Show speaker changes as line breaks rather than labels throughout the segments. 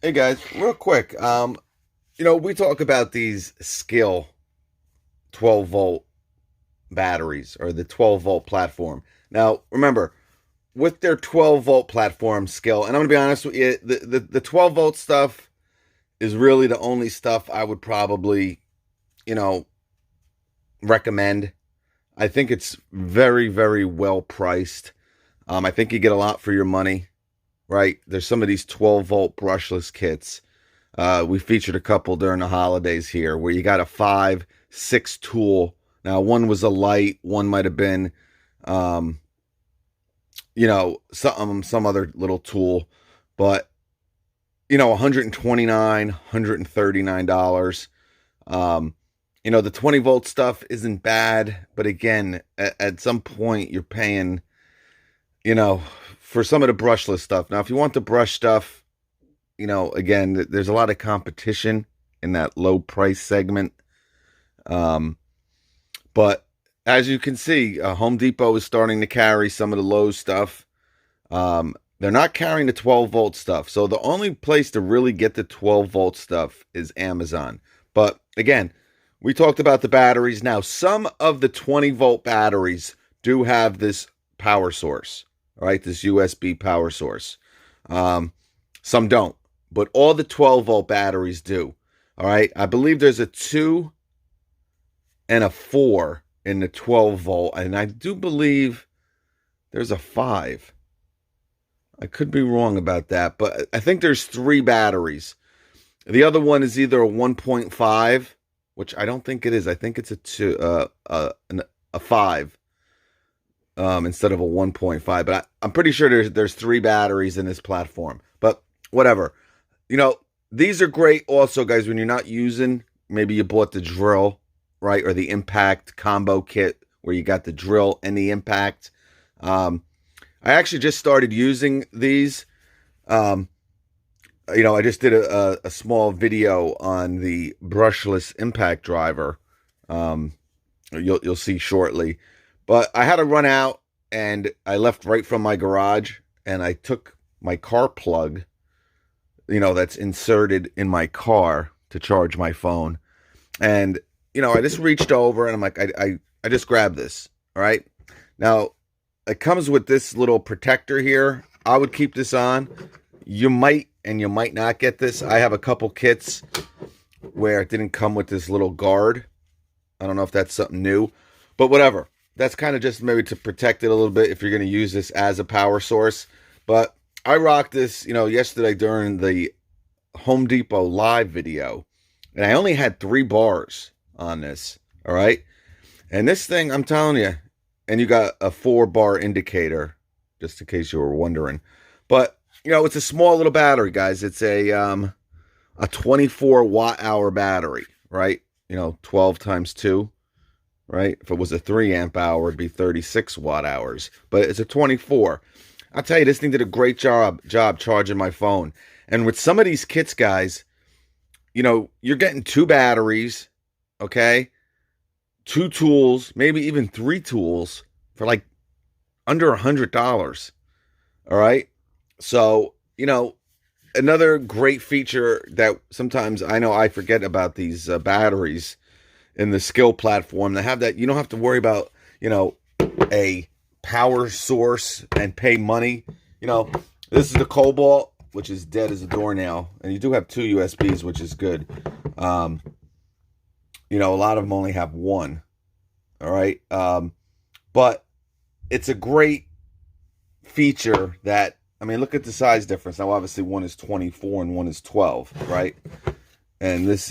Hey guys, real quick. We talk about these Skil 12 volt batteries or the 12 volt platform. Now, remember, with their 12 volt platform Skil, and I'm gonna be honest with you, the 12 volt stuff is really the only stuff I would probably, you know, recommend. I think it's very, very well priced. I think you get a lot for your money, right? There's some of these 12 volt brushless kits. We featured a couple during the holidays here where you got a 5, 6 tool. Now, one was a light, one might have been, um, some other little tool, but 129, $139. The 20 volt stuff isn't bad, but again, at some point you're paying, you know, for some of the brushless stuff. Now, if you want the brush stuff, again, there's a lot of competition in that low price segment. But as you can see, Home Depot is starting to carry some of the low stuff. They're not carrying the 12 volt stuff. So the only place to really get the 12 volt stuff is Amazon. But again, we talked about the batteries. Now, some of the 20 volt batteries do have this power source, right? This USB power source. Some don't, but all the 12 volt batteries do. All right. I believe there's a 2 and a 4 in the 12 volt, and I do believe there's a 5. I could be wrong about that, but I think there's 3 batteries. The other one is either a 1.5, which I don't think it is. I think it's a 2, a 5, instead of a 1.5. But I'm pretty sure there's 3 batteries in this platform. But whatever. These are great also, guys, when you're not using, maybe you bought the drill, right? Or the impact combo kit where you got the drill and the impact. I actually just started using these. I just did a small video on the brushless impact driver. You'll see shortly. But I had to run out and I left right from my garage and I took my car plug, that's inserted in my car to charge my phone. And, I just reached over and I'm like, I just grabbed this. All right. Now, it comes with this little protector here. I would keep this on. You might and you might not get this. I have a couple kits where it didn't come with this little guard. I don't know if that's something new, but whatever. That's kind of just maybe to protect it a little bit if you're going to use this as a power source. But I rocked this, yesterday during the Home Depot live video, and I only had 3 bars on this. All right. And this thing, I'm telling you, and you got a 4-bar indicator, just in case you were wondering. But, it's a small little battery, guys. It's a 24 watt hour battery, right? 12 times 2, right? If it was a 3 amp hour, it'd be 36 watt hours. But it's a 24. I'll tell you, this thing did a great job charging my phone. And with some of these kits, guys, you're getting 2 batteries, okay? 2 tools, maybe even 3 tools for like under $100. All right. So, another great feature that sometimes I know I forget about these batteries in the Skil platform. They have that you don't have to worry about, a power source and pay money. This is the Cobalt, which is dead as a doornail. And you do have 2 USBs, which is good. A lot of them only have 1. All right. But it's a great feature that, look at the size difference. Now, obviously, one is 24 and one is 12, right? And this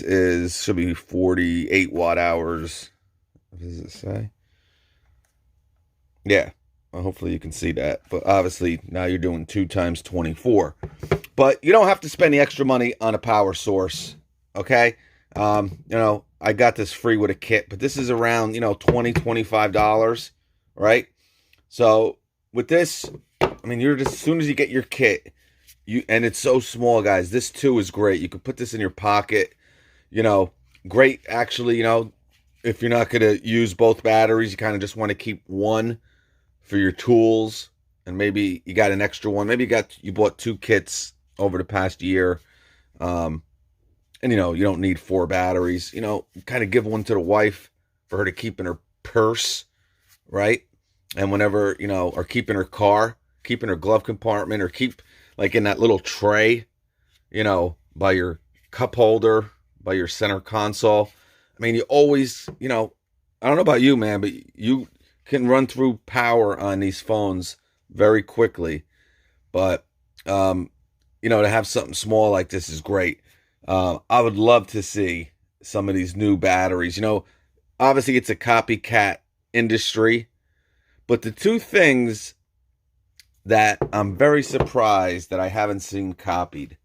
should be 48 watt hours. What does it say? Yeah. Well, hopefully you can see that. But obviously, now you're doing 2 times 24. But you don't have to spend the extra money on a power source, okay? I got this free with a kit, but this is around, $20, $25, right? So with this, you're just, as soon as you get your kit, and it's so small, guys, this too is great. You could put this in your pocket, great, actually, if you're not going to use both batteries, you kind of just want to keep one for your tools, and maybe you got an extra one. Maybe you bought 2 kits over the past year. Um, and you don't need 4 batteries. Kind of give one to the wife for her to keep in her purse, right? And whenever, or keep in her car, keep in her glove compartment, or keep like in that little tray, by your cup holder, by your center console. I mean, you always, I don't know about you, man, but you can run through power on these phones very quickly. But, to have something small like this is great. I would love to see some of these new batteries. Obviously it's a copycat industry, but the two things that I'm very surprised that I haven't seen copied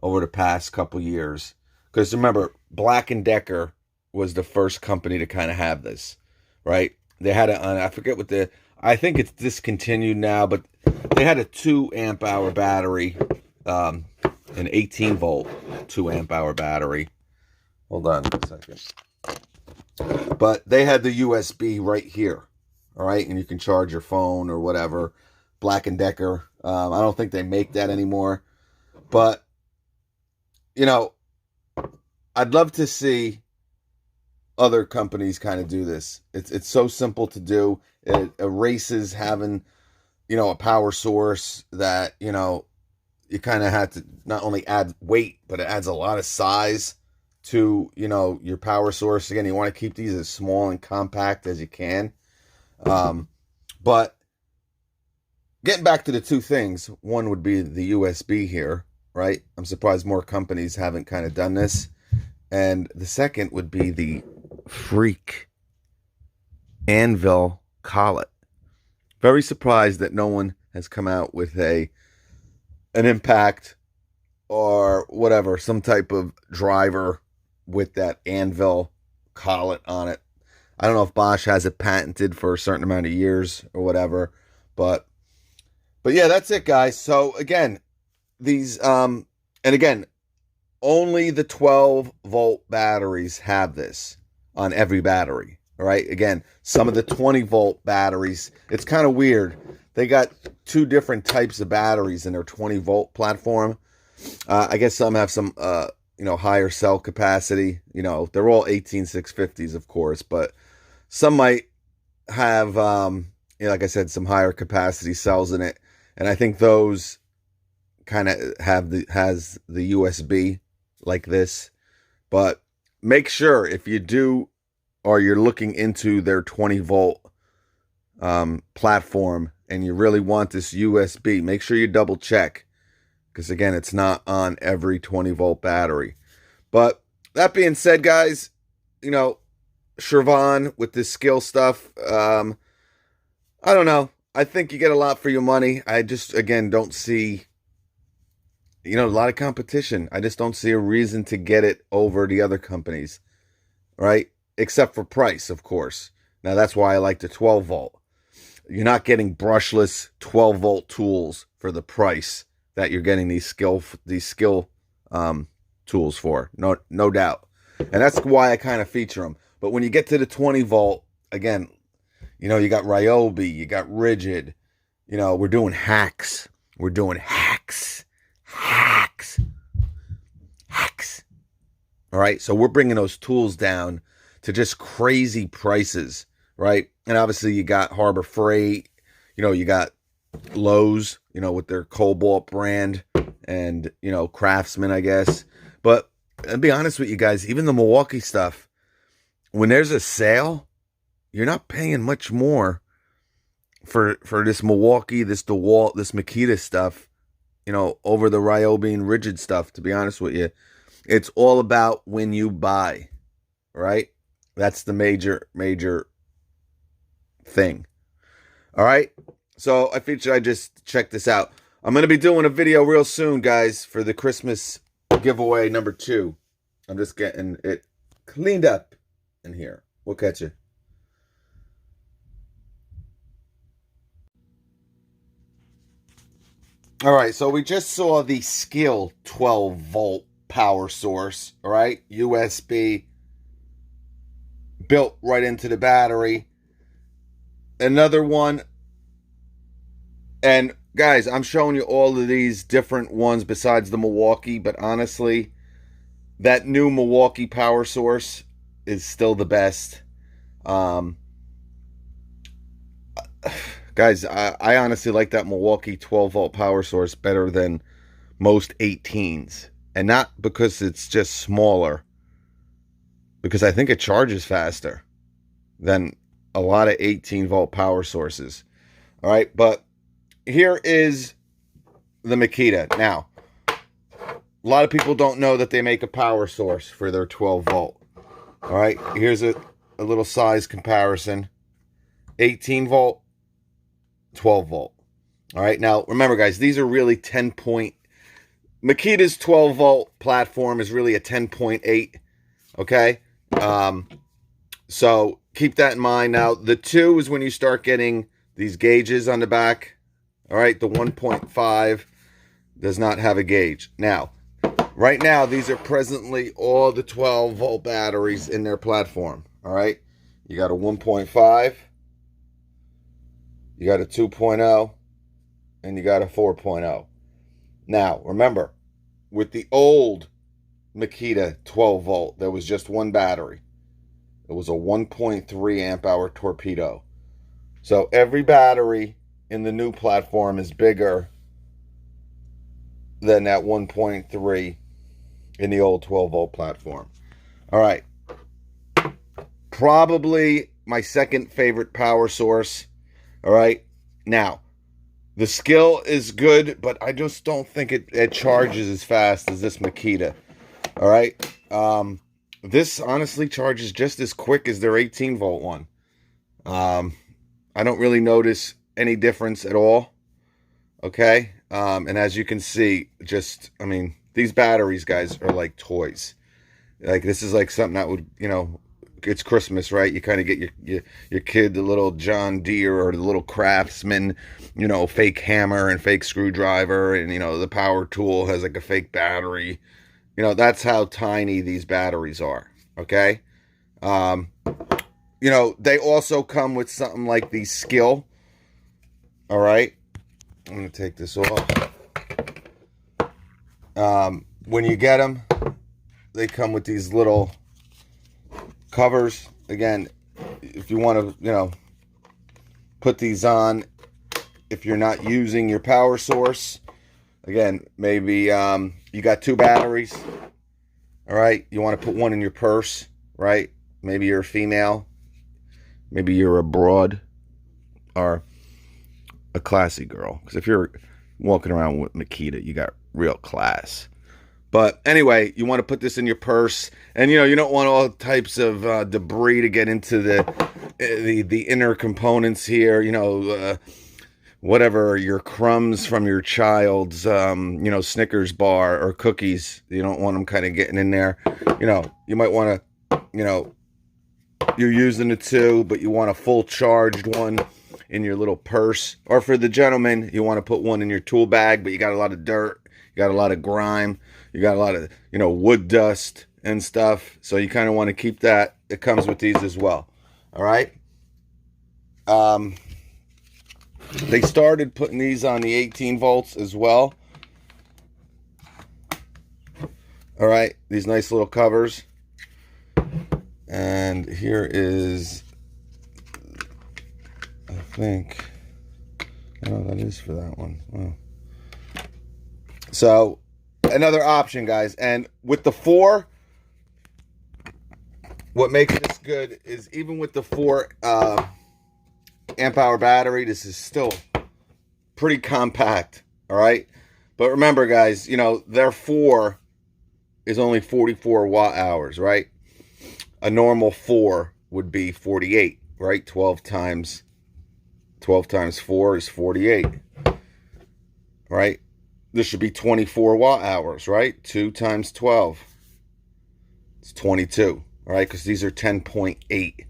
over the past couple years, because remember, Black & Decker was the first company to kind of have this, right? They had I forget I think it's discontinued now, but they had a 2 amp hour battery, an 18 volt 2 amp hour battery. Hold on a second. But they had the USB right here, all right? And you can charge your phone or whatever. Black & Decker. I don't think they make that anymore. But, I'd love to see other companies kind of do this. It's so simple to do. It erases having, a power source that, you kind of have to not only add weight, but it adds a lot of size to, your power source. Again, you want to keep these as small and compact as you can. But getting back to the two things, one would be the USB here, right? I'm surprised more companies haven't kind of done this. And the second would be the freak anvil collet. Very surprised that no one has come out with an impact or whatever, some type of driver with that anvil collet on it. I don't know if Bosch has it patented for a certain amount of years or whatever, but yeah, that's it, guys. So again, these and again, only the 12 volt batteries have this on every battery. All right. Again, some of the 20 volt batteries, it's kind of weird. They got 2 different types of batteries in their 20 volt platform. I guess some have some, higher cell capacity. They're all 18650s, of course, but some might have, like I said, some higher capacity cells in it. And I think those kind of has the USB like this. But make sure if you do, or you're looking into their 20 volt platform and you really want this USB, make sure you double check, because again, it's not on every 20 volt battery. But that being said, guys, Siobhan with this Skil stuff, I don't know. I think you get a lot for your money. I just, again, don't see, a lot of competition. I just don't see a reason to get it over the other companies, right? Except for price, of course. Now, that's why I like the 12 volt. You're not getting brushless 12 volt tools for the price that you're getting these Skil tools for. No doubt. And that's why I kind of feature them. But when you get to the 20 volt, again, you got Ryobi, you got Rigid, we're doing hacks. We're doing hacks. All right. So we're bringing those tools down to just crazy prices, right? And obviously you got Harbor Freight, you got Lowe's, with their Cobalt brand, and, Craftsman, I guess. But I'll be honest with you guys, even the Milwaukee stuff, when there's a sale, you're not paying much more for this Milwaukee, this DeWalt, this Makita stuff, over the Ryobi and Rigid stuff, to be honest with you. It's all about when you buy, right? That's the major thing. All right. So I figured I just check this out. I'm going to be doing a video real soon, guys, for the Christmas giveaway number 2. I'm just getting it cleaned up in here. We'll catch you. All right. So we just saw the Skil 12 volt power source. All right. USB built right into the battery. Another one. And guys, I'm showing you all of these different ones besides the Milwaukee, but honestly, that new Milwaukee power source is still the best. Um, Guys, I honestly like that Milwaukee 12 volt power source better than most 18s. And not because it's just smaller, because I think it charges faster than a lot of 18 volt power sources. All right, but here is the Makita. Now, a lot of people don't know that they make a power source for their 12 volt. All right, here's a little size comparison. 18 volt, 12 volt. All right, now remember, guys, these are really 10 point. Makita's 12 volt platform is really a 10.8. Okay, so keep that in mind. Now, the 2 is when you start getting these gauges on the back. All right, the 1.5 does not have a gauge. Now, right now, these are presently all the 12 volt batteries in their platform. All right, you got a 1.5, you got a 2.0, and you got a 4.0. Now, remember, with the old Makita 12 volt, there was just one battery. It was a 1.3 amp hour torpedo. So every battery in the new platform is bigger than that 1.3 in the old 12 volt platform. All right. Probably my second favorite power source. All right. Now, the Skil is good, but I just don't think it charges as fast as this Makita. All right. This honestly charges just as quick as their 18 volt one. I don't really notice any difference at all. Okay. And as you can see, I mean, these batteries, guys, are like toys. Like, this is like something that would, it's Christmas, right? You kind of get your kid the little John Deere or the little Craftsman, fake hammer and fake screwdriver, and the power tool has like a fake battery. That's how tiny these batteries are. Okay. They also come with something like the Skil. All right. I'm going to take this off. When you get them, they come with these little covers. Again, if you want to, put these on, if you're not using your power source, again, maybe you got 2 batteries. All right. You want to put one in your purse, right? Maybe you're a female. Maybe you're a broad or a classy girl. Because if you're walking around with Makita, you got real class. But anyway, you want to put this in your purse, and you don't want all types of debris to get into the inner components here. Whatever your crumbs from your child's Snickers bar or cookies, you don't want them kind of getting in there. You might want to, you're using the 2, but you want a full charged one in your little purse. Or for the gentleman, you want to put one in your tool bag, but you got a lot of dirt, you got a lot of grime, you got a lot of, wood dust and stuff. So you kind of want to keep that. It comes with these as well. All right. They started putting these on the 18 volts as well. All right. These nice little covers. And here is, I think, oh, that is for that one. Wow. So, another option, guys. And with the 4, what makes this good is even with the 4 amp hour battery, this is still pretty compact. All right. But remember, guys, their 4 is only 44 watt hours, right? A normal 4 would be 48, right? 12 times 4 is 48, right? This should be 24 watt hours, right? 2 times 12. It's 22, all right? Because these are 10.8,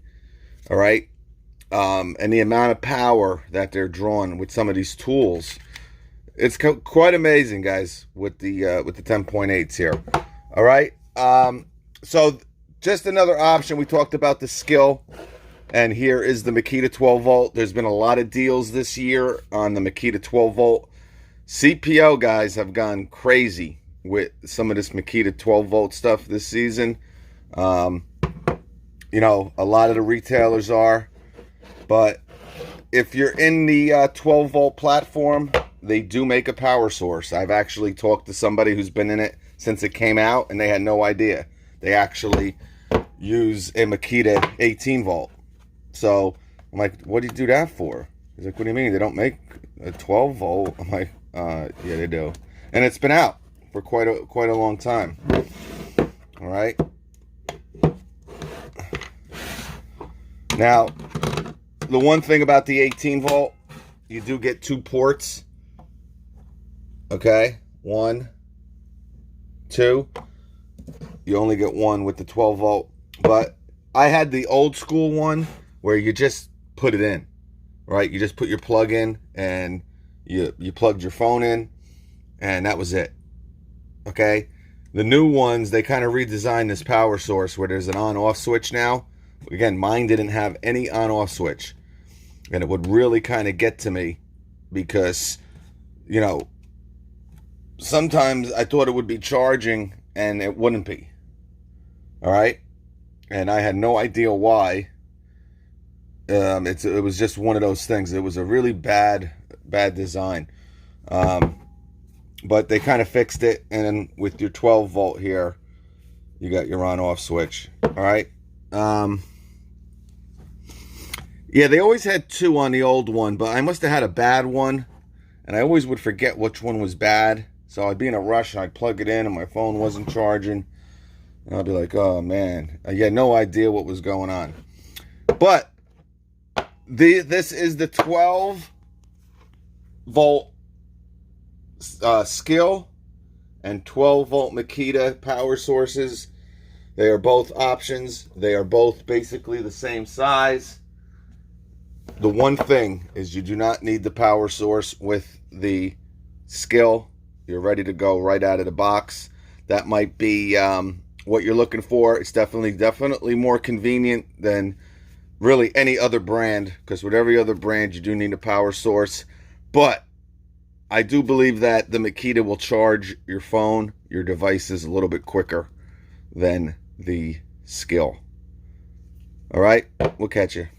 all right? And the amount of power that they're drawing with some of these tools, it's quite amazing, guys, with the 10.8s here, all right? So just another option. We talked about the Skil, and here is the Makita 12 volt. There's been a lot of deals this year on the Makita 12 volt. CPO guys have gone crazy with some of this Makita 12 volt stuff this season. Um, you know, a lot of the retailers are, but if you're in the 12 volt platform, they do make a power source. I've actually talked to somebody who's been in it since it came out, and they had no idea. They actually use a Makita 18 volt. So I'm like, what do you do that for? He's like, what do you mean? They don't make a 12 volt? I'm like, yeah, they do. And it's been out for quite a long time. All right. Now, the one thing about the 18 volt, you do get 2 ports. Okay, 1, 2. You only get 1 with the 12 volt. But I had the old school one where you just put it in, right? You just put your plug in and you plugged your phone in, and that was it. Okay, the new ones, they kind of redesigned this power source where there's an on-off switch now. Again, mine didn't have any on-off switch, and it would really kind of get to me because, you know, sometimes I thought it would be charging and it wouldn't be. All right, and I had no idea why. It was just one of those things. It was a really bad design, but they kind of fixed it. And then with your 12 volt here, you got your on-off switch. All right. Yeah, they always had 2 on the old one, but I must have had a bad one, and I always would forget which one was bad. So I'd be in a rush, and I'd plug it in, and my phone wasn't charging. And I'd be like, oh, man. I had no idea what was going on. But this is the 12 volt Skil and 12 volt Makita power sources. They are both options. They are both basically the same size. The one thing is you do not need the power source with the Skil. You're ready to go right out of the box. That might be what you're looking for. It's definitely more convenient than really any other brand, because with every other brand you do need a power source. But I do believe that the Makita will charge your phone, your devices, a little bit quicker than the Skil. All right, we'll catch you.